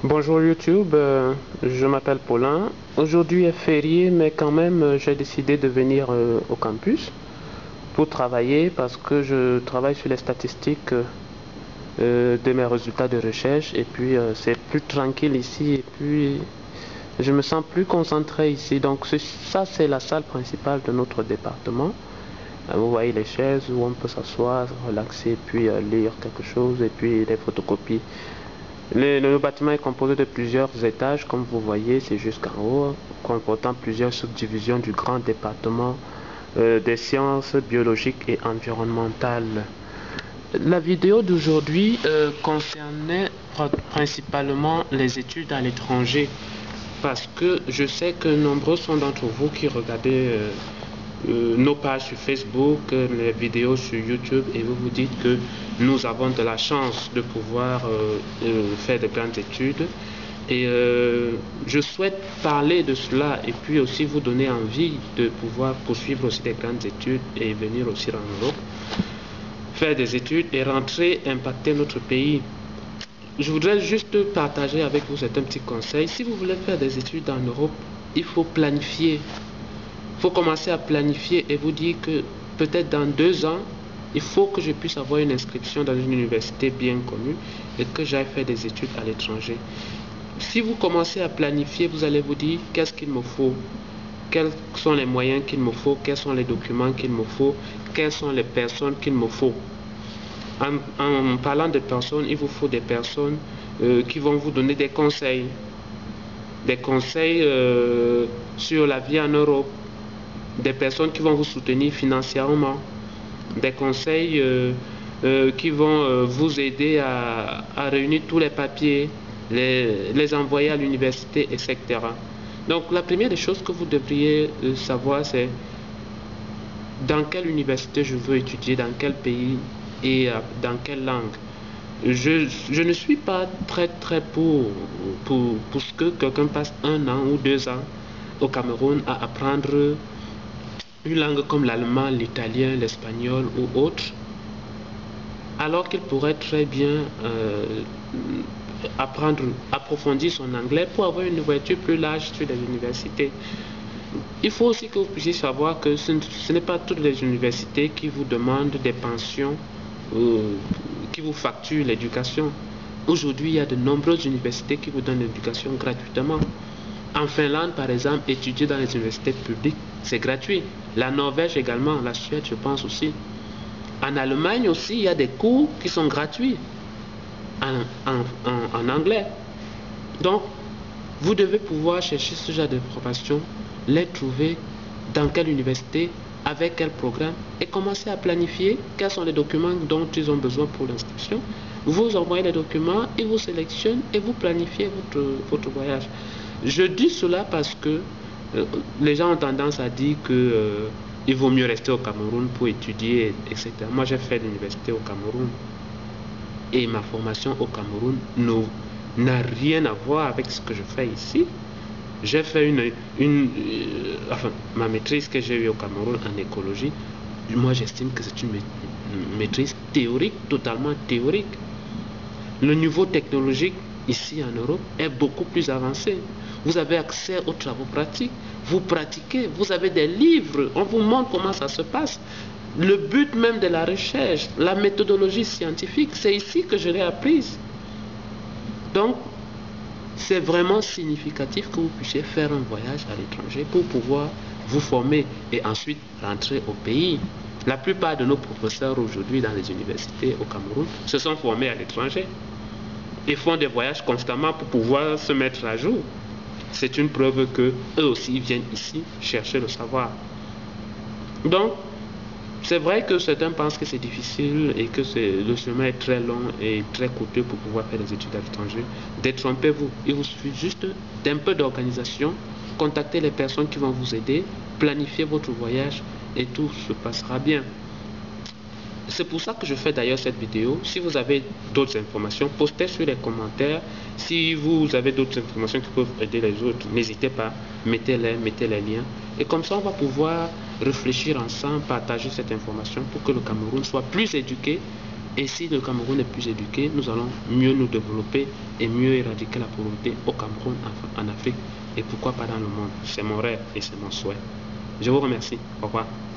Bonjour YouTube, je m'appelle Paulin. Aujourd'hui est férié, mais quand même j'ai décidé de venir au campus pour travailler parce que je travaille sur les statistiques de mes résultats de recherche et puis c'est plus tranquille ici et puis je me sens plus concentré ici. Donc ça c'est la salle principale de notre département. Vous voyez les chaises où on peut s'asseoir, relaxer, puis lire quelque chose et puis les photocopies. Le bâtiment est composé de plusieurs étages, comme vous voyez, c'est jusqu'en haut, comportant plusieurs subdivisions du grand département des sciences biologiques et environnementales. La vidéo d'aujourd'hui concernait principalement les études à l'étranger, parce que je sais que nombreux sont d'entre vous qui regardez nos pages sur Facebook, les vidéos sur YouTube, et vous vous dites que nous avons de la chance de pouvoir faire de grandes études. Et je souhaite parler de cela et puis aussi vous donner envie de pouvoir poursuivre aussi des grandes études et venir aussi en Europe, faire des études et rentrer, impacter notre pays. Je voudrais juste partager avec vous certains petits conseils. Si vous voulez faire des études en Europe, il faut planifier. Il faut commencer à planifier et vous dire que peut-être dans 2 ans, il faut que je puisse avoir une inscription dans une université bien connue et que j'aille faire des études à l'étranger. Si vous commencez à planifier, vous allez vous dire qu'est-ce qu'il me faut, quels sont les moyens qu'il me faut, quels sont les documents qu'il me faut, quelles sont les personnes qu'il me faut. En parlant de personnes, il vous faut des personnes qui vont vous donner des conseils sur la vie en Europe, des personnes qui vont vous soutenir financièrement, des conseils qui vont vous aider à réunir tous les papiers, les envoyer à l'université, etc. Donc la première des choses que vous devriez savoir, c'est dans quelle université je veux étudier, dans quel pays et dans quelle langue. Je ne suis pas très pour ce que quelqu'un passe 1 an ou 2 ans au Cameroun à apprendre une langue comme l'allemand, l'italien, l'espagnol ou autre, alors qu'il pourrait très bien approfondir son anglais pour avoir une ouverture plus large sur les universités. Il faut aussi que vous puissiez savoir que ce n'est pas toutes les universités qui vous demandent des pensions, qui vous facturent l'éducation. Aujourd'hui, il y a de nombreuses universités qui vous donnent l'éducation gratuitement. En Finlande, par exemple, étudier dans les universités publiques, c'est gratuit. La Norvège également, la Suède, je pense aussi. En Allemagne aussi, il y a des cours qui sont gratuits en anglais. Donc, vous devez pouvoir chercher ce genre d'informations, les trouver dans quelle université, avec quel programme, et commencer à planifier quels sont les documents dont ils ont besoin pour l'inscription. Vous envoyez les documents, ils vous sélectionnent et vous planifiez votre voyage. Je dis cela parce que les gens ont tendance à dire que il vaut mieux rester au Cameroun pour étudier, etc. Moi, j'ai fait l'université au Cameroun et ma formation au Cameroun n'a rien à voir avec ce que je fais ici. J'ai fait ma maîtrise que j'ai eue au Cameroun en écologie. Moi, j'estime que c'est une maîtrise théorique, totalement théorique. Le niveau technologique ici en Europe est beaucoup plus avancé. Vous avez accès aux travaux pratiques, vous pratiquez, vous avez des livres, on vous montre comment ça se passe. Le but même de la recherche, la méthodologie scientifique, c'est ici que je l'ai apprise. Donc, c'est vraiment significatif que vous puissiez faire un voyage à l'étranger pour pouvoir vous former et ensuite rentrer au pays. La plupart de nos professeurs aujourd'hui dans les universités au Cameroun se sont formés à l'étranger et font des voyages constamment pour pouvoir se mettre à jour. C'est une preuve que eux aussi viennent ici chercher le savoir. Donc, c'est vrai que certains pensent que c'est difficile et que le chemin est très long et très coûteux pour pouvoir faire des études à l'étranger. Détrompez-vous. Il vous suffit juste d'un peu d'organisation, contacter les personnes qui vont vous aider, planifier votre voyage et tout se passera bien. C'est pour ça que je fais d'ailleurs cette vidéo. Si vous avez d'autres informations, postez sur les commentaires. Si vous avez d'autres informations qui peuvent aider les autres, n'hésitez pas, mettez les liens. Et comme ça, on va pouvoir réfléchir ensemble, partager cette information pour que le Cameroun soit plus éduqué Et si le Cameroun est plus éduqué, nous allons mieux nous développer et mieux éradiquer la pauvreté au Cameroun, en Afrique et pourquoi pas dans le monde. C'est mon rêve et c'est mon souhait. Je vous remercie. Au revoir.